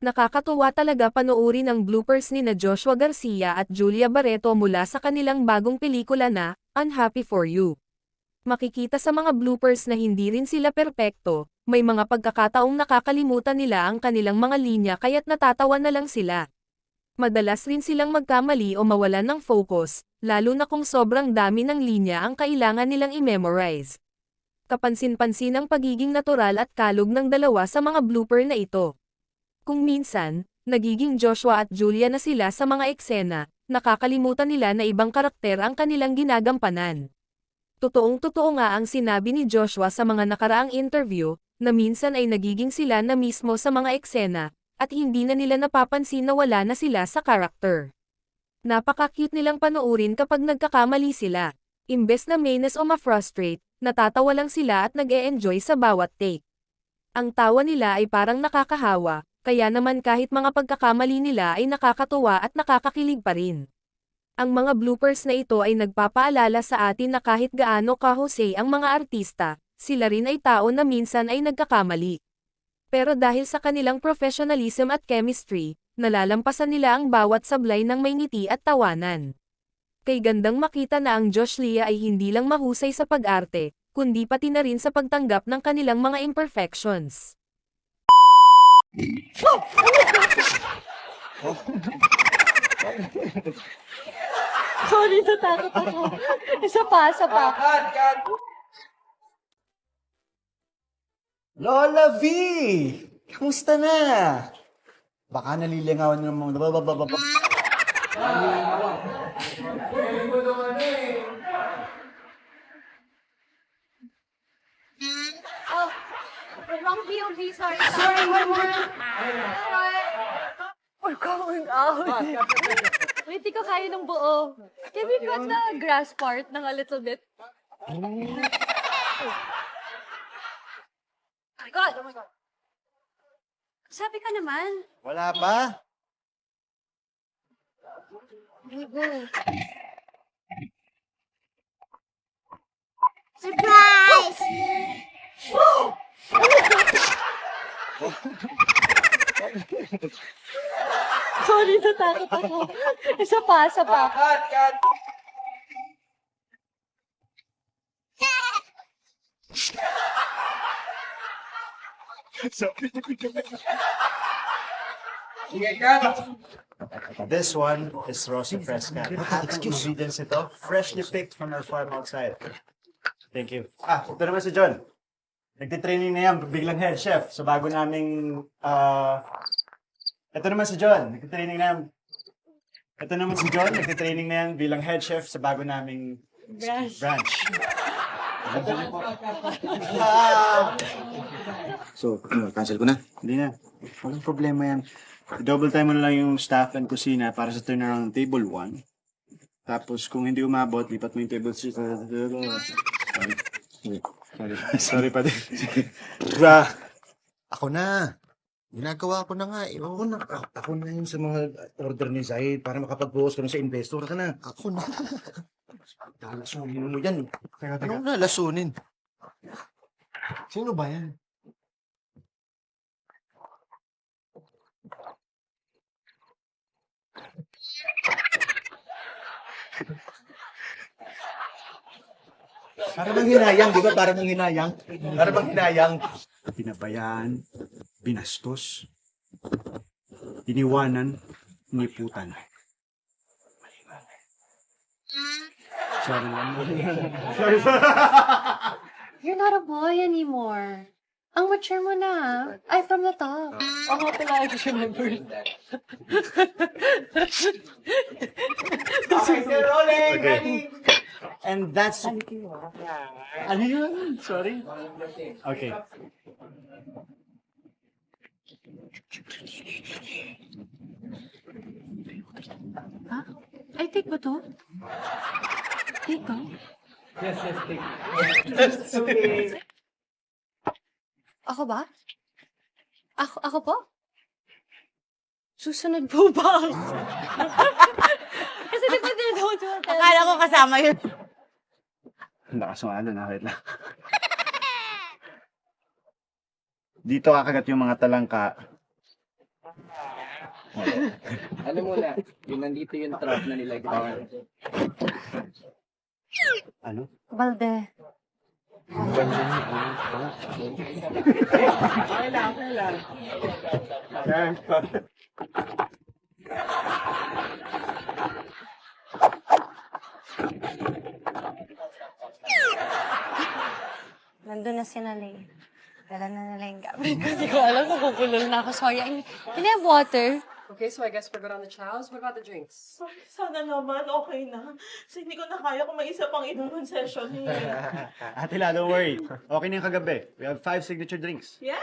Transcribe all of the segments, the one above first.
Nakakatuwa talaga panoorin ang bloopers ni na Joshua Garcia at Julia Barreto mula sa kanilang bagong pelikula na, Unhappy for You. Makikita sa mga bloopers na hindi rin sila perpekto, may mga pagkakataong nakakalimutan nila ang kanilang mga linya kaya't natatawa na lang sila. Madalas rin silang magkamali o mawalan ng focus, lalo na kung sobrang dami ng linya ang kailangan nilang i-memorize. Kapansin-pansin ang pagiging natural at kalog ng dalawa sa mga blooper na ito. Kung minsan, nagiging Joshua at Julia na sila sa mga eksena, nakakalimutan nila na ibang karakter ang kanilang ginagampanan. Totoong-totoo nga ang sinabi ni Joshua sa mga nakaraang interview, na minsan ay nagiging sila na mismo sa mga eksena, at hindi na nila napapansin na wala na sila sa karakter. Napaka-cute nilang panoorin kapag nagkakamali sila. Imbes na mainis o ma-frustrate, natatawa lang sila at nag-e-enjoy sa bawat take. Ang tawa nila ay parang nakakahawa, kaya naman kahit mga pagkakamali nila ay nakakatuwa at nakakakilig pa rin. Ang mga bloopers na ito ay nagpapaalala sa atin na kahit gaano kahusay ang mga artista, sila rin ay tao na minsan ay nagkakamali. Pero dahil sa kanilang professionalism at chemistry, nalalampasan nila ang bawat sablay ng may ngiti at tawanan. Kay gandang makita na ang Josh Lia ay hindi lang mahusay sa pag-arte, kundi pati na rin sa pagtanggap ng kanilang mga imperfections. Sorry, natakot ako. Isa pa. Lola V! Kamusta na? Baka nalilingawan ng mga bababababa. Oh, wrong POV, sorry. Sorry, one more. We're going out. Wait, di ko kaya ng buo. Can we cut the grass part ng a little bit? Oh my God. Sabi ka naman. Wala pa? Surprise! Sorry, natakot ako. Isa pa. This one is Rosa Fresca. Ingredients ito, freshly picked from our farm outside. Thank you. Ito naman si John. Nagtitraining na yan, biglang head chef. So bago naming, ito naman si John. Nagtitraining na yan. Ito naman si John, nagtitraining na yan bilang head chef sa bago naming branch. So, cancel ko na. Hindi na. Walang problema yan. Double time mo na lang yung staff and kusina para sa turnaround table 1. Tapos kung hindi umabot, lipat mo yung table 3. Sorry pa din. Ako na. Ginagawa ko na nga. Ako na yun sa mga order ni Zaid para makapag-focus ka na sa investor ka na. Ako na. Lalasunin mo yan. Anong lalasunin? Sino ba yan? Para bang hinayang, di ba? Para bang hinayang. Para bang hinayang. Pinabayaan, binastos, iniwanan, niputan. Sorry lang. You're not a boy anymore. Ang mature mo na. Ay, from the top. Oo, pala, I just remembered. Okay, rolling! Ready? And that's... Ano yun? Sorry? Okay. Ha? Ay, take ba to? Take ba? Ako ba? Ako po? Susunod po ba ako? Kasi nagpapinadawad mo. Akala ko kasama yun. Lakas ng alon, wait lang. Dito kakagat yung mga talangka. Ano muna, yung nandito yung trap na nilagay. Ano? Balde. Okay lang, okay lang. Nandun na si Nalay. Dala na nila yung gamit ko. Hindi ko alam kung kukulol na ako. Sorry. Can I have water? Okay, so I guess we're good on the chows. What about the drinks? Sana naman, okay na. Kasi hindi ko na kaya kung may isa pang inuman session eh. Ate La, don't worry. Okay na yung kagabi. We have 5 signature drinks. Yeah!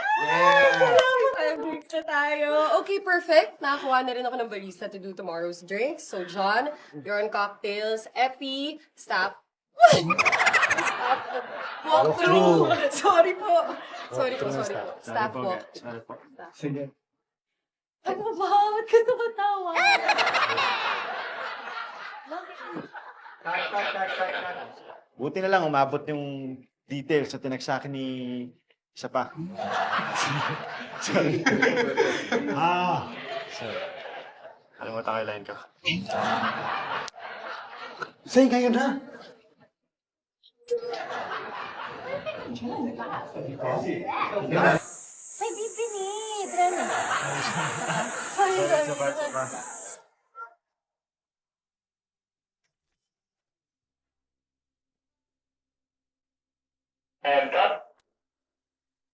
Five drinks na tayo. Okay, perfect. Nakakuha na rin ako ng barista to do tomorrow's drinks. So, John, you're on cocktails. Epi, stop. Stop. Walk through. Sorry po. Sorry po. Stop walk. Sige. Ano ba? Ba't ka tumatawa? Buti na lang umabot yung details sa tinext sa akin ni isa pa. Sorry. Sorry. Kalimutan ko yung line ko. Say ngayon na! May bibinit. Rene. Sorry. And